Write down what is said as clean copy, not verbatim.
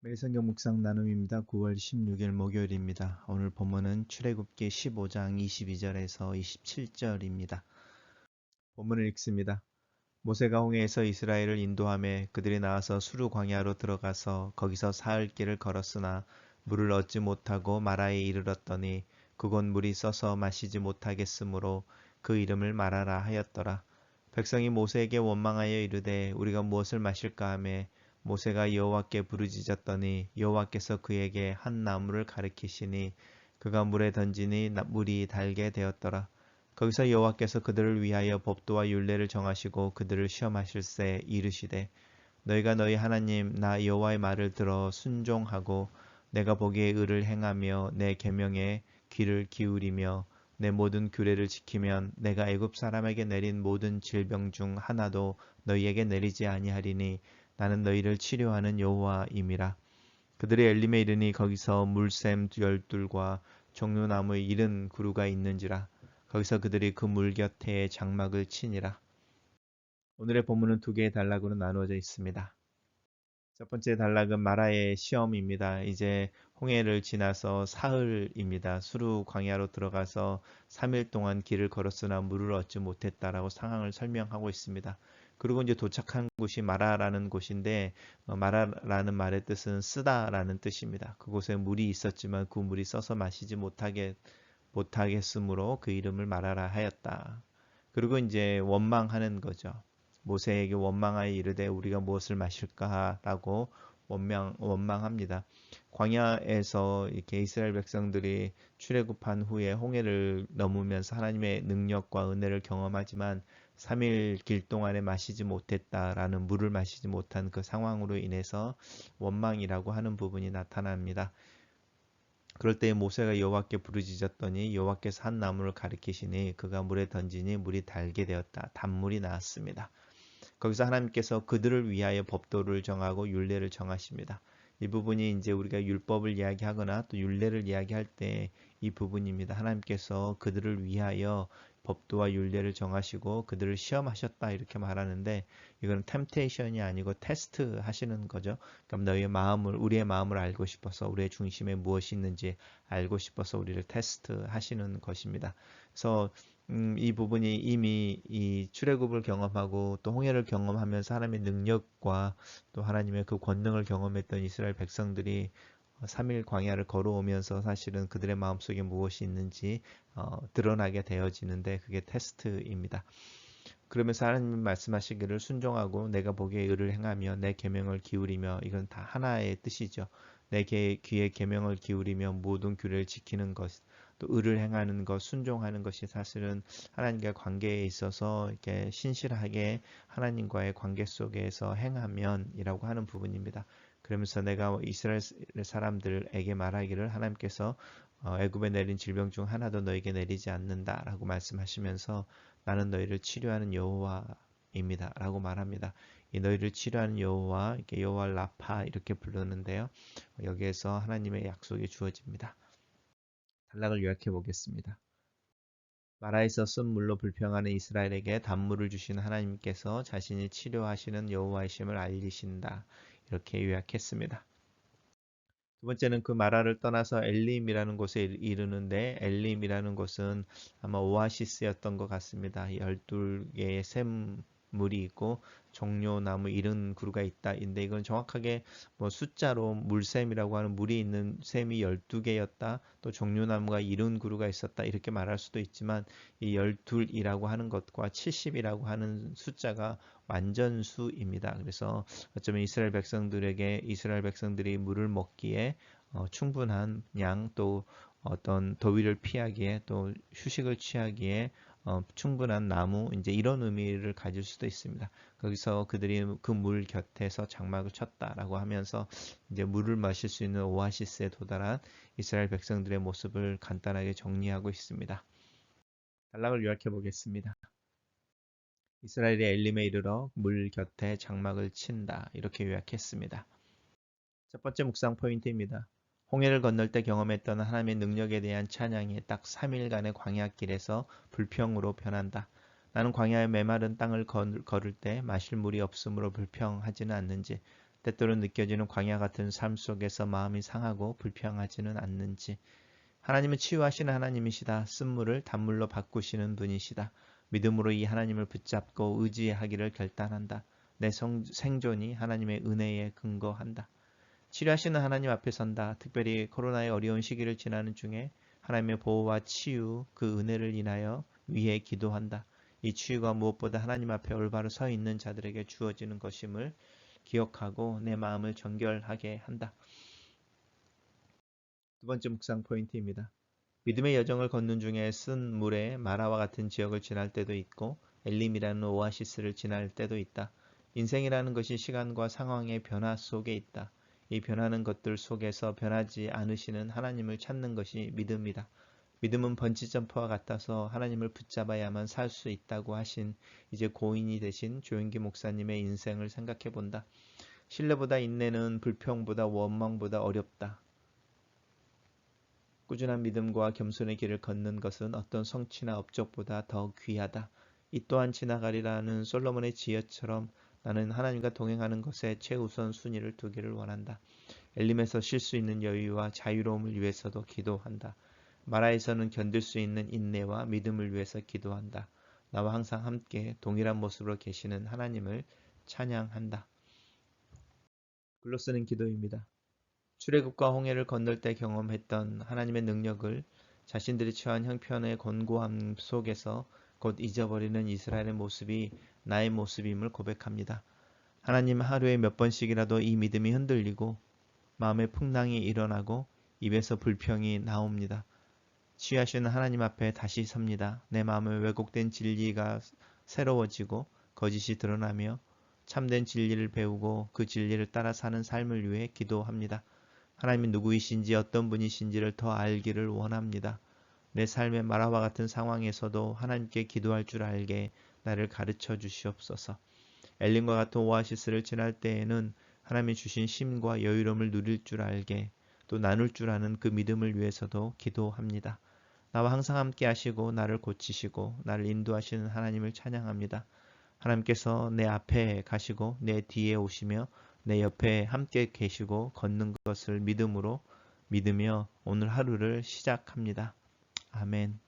매일 성경 묵상 나눔입니다. 9월 16일 목요일입니다. 오늘 본문은 출애굽기 15장 22절에서 27절입니다. 본문을 읽습니다. 모세가 홍해에서 이스라엘을 인도하며 그들이 나와서 수르 광야로 들어가서 거기서 사흘 길을 걸었으나 물을 얻지 못하고 마라에 이르렀더니 그곳 물이 써서 마시지 못하겠으므로 그 이름을 마라라 하였더라. 백성이 모세에게 원망하여 이르되 우리가 무엇을 마실까 하며 모세가 여호와께 부르짖었더니 여호와께서 그에게 한 나무를 가리키시니 그가 물에 던지니 물이 달게 되었더라. 거기서 여호와께서 그들을 위하여 법도와 율례를 정하시고 그들을 시험하실세 이르시되 너희가 너희 하나님 나 여호와의 말을 들어 순종하고 내가 보기에 의를 행하며 내 계명에 귀를 기울이며 내 모든 규례를 지키면 내가 애굽 사람에게 내린 모든 질병 중 하나도 너희에게 내리지 아니하리니 나는 너희를 치료하는 여호와임이라. 그들이 엘림에 이르니 거기서 물샘 열둘과 종려나무의 70그루가 있는지라. 거기서 그들이 그 물 곁에 장막을 치니라. 오늘의 본문은 두 개의 단락으로 나누어져 있습니다. 첫 번째 단락은 마라의 시험입니다. 이제 홍해를 지나서 사흘입니다. 수르 광야로 들어가서 3일 동안 길을 걸었으나 물을 얻지 못했다라고 상황을 설명하고 있습니다. 그리고 이제 도착한 곳이 마라라는 곳인데 마라라는 말의 뜻은 쓰다라는 뜻입니다. 그곳에 물이 있었지만 그 물이 써서 마시지 못하겠으므로 그 이름을 마라라 하였다. 그리고 이제 원망하는 거죠. 모세에게 원망하여 이르되 우리가 무엇을 마실까라고 원망합니다. 광야에서 이렇게 이스라엘 백성들이 출애굽한 후에 홍해를 넘으면서 하나님의 능력과 은혜를 경험하지만 3일 길 동안에 마시지 못했다라는 물을 마시지 못한 그 상황으로 인해서 원망이라고 하는 부분이 나타납니다. 그럴 때 모세가 여호와께 부르짖었더니 여호와께서 한 나무를 가리키시니 그가 물에 던지니 물이 달게 되었다. 단물이 나왔습니다. 거기서 하나님께서 그들을 위하여 법도를 정하고 율례를 정하십니다. 이 부분이 이제 우리가 율법을 이야기하거나 또 율례를 이야기할 때 이 부분입니다. 하나님께서 그들을 위하여 법도와 율례를 정하시고 그들을 시험하셨다 이렇게 말하는데 이건 템테이션이 아니고 테스트 하시는 거죠. 그럼 너희의 마음을 우리의 마음을 알고 싶어서 우리의 중심에 무엇이 있는지 알고 싶어서 우리를 테스트 하시는 것입니다. 그래서 이 부분이 이미 이 출애굽을 경험하고 또 홍해를 경험하면서 하나님의 능력과 또 하나님의 그 권능을 경험했던 이스라엘 백성들이 3일 광야를 걸어오면서 사실은 그들의 마음속에 무엇이 있는지 드러나게 되어지는데 그게 테스트입니다. 그러면서 하나님이 말씀하시기를 순종하고 내가 보기에 의를 행하며 내 계명을 기울이며 이건 다 하나의 뜻이죠. 내 귀에 계명을 기울이며 모든 규례를 지키는 것, 또 의를 행하는 것, 순종하는 것이 사실은 하나님과의 관계에 있어서 이렇게 신실하게 하나님과의 관계 속에서 행하면이라고 하는 부분입니다. 그러면서 내가 이스라엘 사람들에게 말하기를 하나님께서 애굽에 내린 질병 중 하나도 너에게 내리지 않는다라고 말씀하시면서 나는 너희를 치료하는 여호와입니다. 라고 말합니다. 이 너희를 치료하는 여호와, 이렇게 여호와 라파 이렇게 부르는데요. 여기에서 하나님의 약속이 주어집니다. 단락을 요약해 보겠습니다. 마라에서 쓴 물로 불평하는 이스라엘에게 단물을 주신 하나님께서 자신이 치료하시는 여호와이심을 알리신다. 이렇게 요약했습니다. 두 번째는 그 마라를 떠나서 엘림이라는 곳에 이르는데 엘림이라는 곳은 아마 오아시스였던 것 같습니다. 12개의 샘물이 있고 종려나무 70그루가 있다. 인데 이건 정확하게 뭐 숫자로 물샘이라고 하는 물이 있는 샘이 12개였다. 또 종려나무가 70그루가 있었다. 이렇게 말할 수도 있지만 이 12이라고 하는 것과 70이라고 하는 숫자가 완전수입니다. 그래서 어쩌면 이스라엘 백성들이 물을 먹기에 충분한 양 또 어떤 더위를 피하기에 또 휴식을 취하기에 충분한 나무 이제 이런 의미를 가질 수도 있습니다. 거기서 그들이 그 물 곁에서 장막을 쳤다라고 하면서 이제 물을 마실 수 있는 오아시스에 도달한 이스라엘 백성들의 모습을 간단하게 정리하고 있습니다. 단락을 요약해 보겠습니다. 이스라엘이 엘림에 이르러 물 곁에 장막을 친다. 이렇게 요약했습니다. 첫 번째 묵상 포인트입니다. 홍해를 건널 때 경험했던 하나님의 능력에 대한 찬양이 딱 3일간의 광야길에서 불평으로 변한다. 나는 광야의 메마른 땅을 걸을 때 마실 물이 없으므로 불평하지는 않는지 때때로 느껴지는 광야 같은 삶 속에서 마음이 상하고 불평하지는 않는지. 하나님은 치유하시는 하나님이시다. 쓴물을 단물로 바꾸시는 분이시다. 믿음으로 이 하나님을 붙잡고 의지하기를 결단한다. 내 생존이 하나님의 은혜에 근거한다. 치료하시는 하나님 앞에 선다. 특별히 코로나의 어려운 시기를 지나는 중에 하나님의 보호와 치유, 그 은혜를 인하여 위해 기도한다. 이 치유가 무엇보다 하나님 앞에 올바로 서 있는 자들에게 주어지는 것임을 기억하고 내 마음을 정결하게 한다. 두 번째 묵상 포인트입니다. 믿음의 여정을 걷는 중에 쓴 물에 마라와 같은 지역을 지날 때도 있고 엘림이라는 오아시스를 지날 때도 있다. 인생이라는 것이 시간과 상황의 변화 속에 있다. 이 변하는 것들 속에서 변하지 않으시는 하나님을 찾는 것이 믿음이다. 믿음은 번지점프와 같아서 하나님을 붙잡아야만 살 수 있다고 하신 이제 고인이 되신 조영기 목사님의 인생을 생각해 본다. 신뢰보다 인내는 불평보다 원망보다 어렵다. 꾸준한 믿음과 겸손의 길을 걷는 것은 어떤 성취나 업적보다 더 귀하다. 이 또한 지나가리라는 솔로몬의 지혜처럼 나는 하나님과 동행하는 것에 최우선 순위를 두기를 원한다. 엘림에서 쉴 수 있는 여유와 자유로움을 위해서도 기도한다. 마라에서는 견딜 수 있는 인내와 믿음을 위해서 기도한다. 나와 항상 함께 동일한 모습으로 계시는 하나님을 찬양한다. 글로 쓰는 기도입니다. 출애굽과 홍해를 건널 때 경험했던 하나님의 능력을 자신들이 처한 형편의 곤고함 속에서 곧 잊어버리는 이스라엘의 모습이 나의 모습임을 고백합니다. 하나님, 하루에 몇 번씩이라도 이 믿음이 흔들리고 마음의 풍랑이 일어나고 입에서 불평이 나옵니다. 취하시는 하나님 앞에 다시 섭니다. 내 마음에 왜곡된 진리가 새로워지고 거짓이 드러나며 참된 진리를 배우고 그 진리를 따라 사는 삶을 위해 기도합니다. 하나님이 누구이신지 어떤 분이신지를 더 알기를 원합니다. 내 삶의 마라와 같은 상황에서도 하나님께 기도할 줄 알게 나를 가르쳐 주시옵소서. 엘림과 같은 오아시스를 지날 때에는 하나님이 주신 쉼과 여유로움을 누릴 줄 알게 또 나눌 줄 아는 그 믿음을 위해서도 기도합니다. 나와 항상 함께 하시고 나를 고치시고 나를 인도하시는 하나님을 찬양합니다. 하나님께서 내 앞에 가시고 내 뒤에 오시며 내 옆에 함께 계시고 걷는 것을 믿음으로 믿으며 오늘 하루를 시작합니다. 아멘.